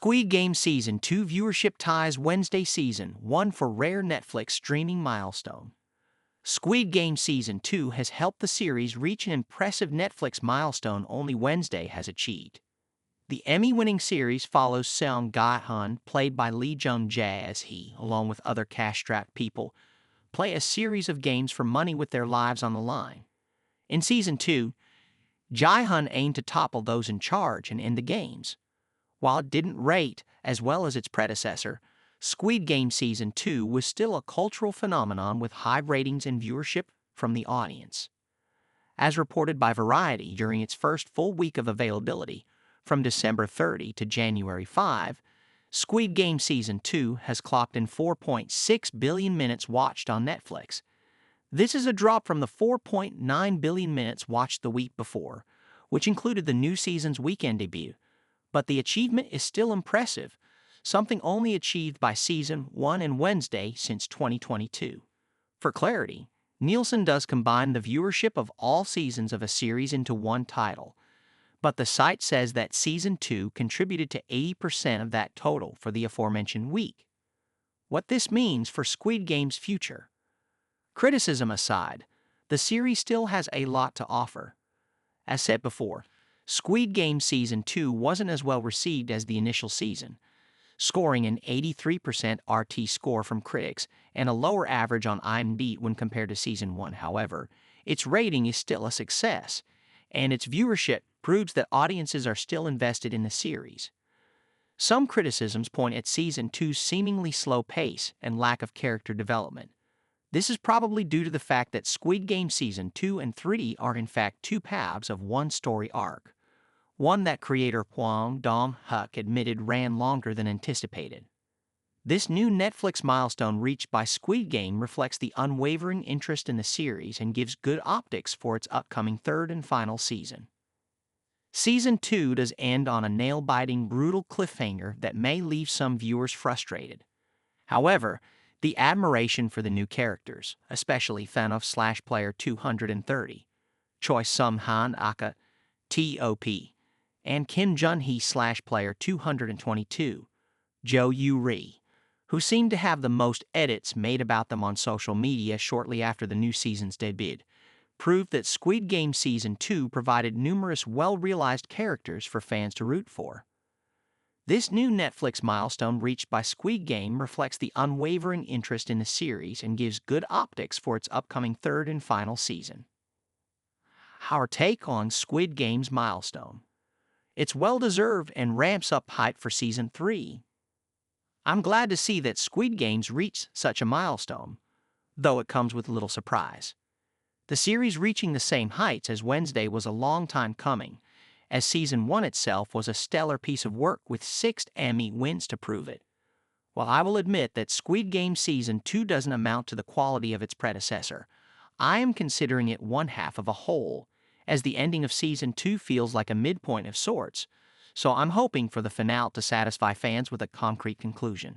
Squid Game Season 2 viewership ties Wednesday Season 1 for rare Netflix streaming milestone. Squid Game Season 2 has helped the series reach an impressive Netflix milestone only Wednesday has achieved. The Emmy-winning series follows Seong Gi-hun, played by Lee Jung-jae, as he, along with other cash-strapped people, play a series of games for money with their lives on the line. In Season 2, Gi-hun aimed to topple those in charge and end the games. While it didn't rate as well as its predecessor, Squid Game Season 2 was still a cultural phenomenon with high ratings and viewership from the audience. As reported by Variety during its first full week of availability, from December 30 to January 5, Squid Game Season 2 has clocked in 4.6 billion minutes watched on Netflix. This is a drop from the 4.9 billion minutes watched the week before, which included the new season's weekend debut. But the achievement is still impressive, something only achieved by Season 1 and Wednesday since 2022. For clarity, Nielsen does combine the viewership of all seasons of a series into one title, but the site says that Season 2 contributed to 80% of that total for the aforementioned week. What this means for Squid Game's future? Criticism aside, the series still has a lot to offer. As said before, Squid Game Season 2 wasn't as well received as the initial season, scoring an 83% RT score from critics and a lower average on IMDb when compared to Season 1. However, its rating is still a success, and its viewership proves that audiences are still invested in the series. Some criticisms point at Season 2's seemingly slow pace and lack of character development. This is probably due to the fact that Squid Game Season 2 and 3 are in fact two halves of one story arc, one that creator Hwang Dong-hyuk admitted ran longer than anticipated. This new Netflix milestone reached by Squid Game reflects the unwavering interest in the series and gives good optics for its upcoming third and final season. Season 2 does end on a nail-biting, brutal cliffhanger that may leave some viewers frustrated. However, the admiration for the new characters, especially fan of /player 230, Choi Sung-han aka T.O.P., and Kim Jun-hee /player 222, Jo Yoo-ri, who seemed to have the most edits made about them on social media shortly after the new season's debut, proved that Squid Game Season 2 provided numerous well-realized characters for fans to root for. This new Netflix milestone reached by Squid Game reflects the unwavering interest in the series and gives good optics for its upcoming third and final season. Our take on Squid Game's milestone. It's well-deserved and ramps up hype for Season 3. I'm glad to see that Squid Game's reached such a milestone, though it comes with little surprise. The series reaching the same heights as Wednesday was a long time coming, as Season 1 itself was a stellar piece of work with 6 Emmy wins to prove it. While I will admit that Squid Game Season 2 doesn't amount to the quality of its predecessor, I am considering it one half of a whole, as the ending of Season 2 feels like a midpoint of sorts, so I'm hoping for the finale to satisfy fans with a concrete conclusion.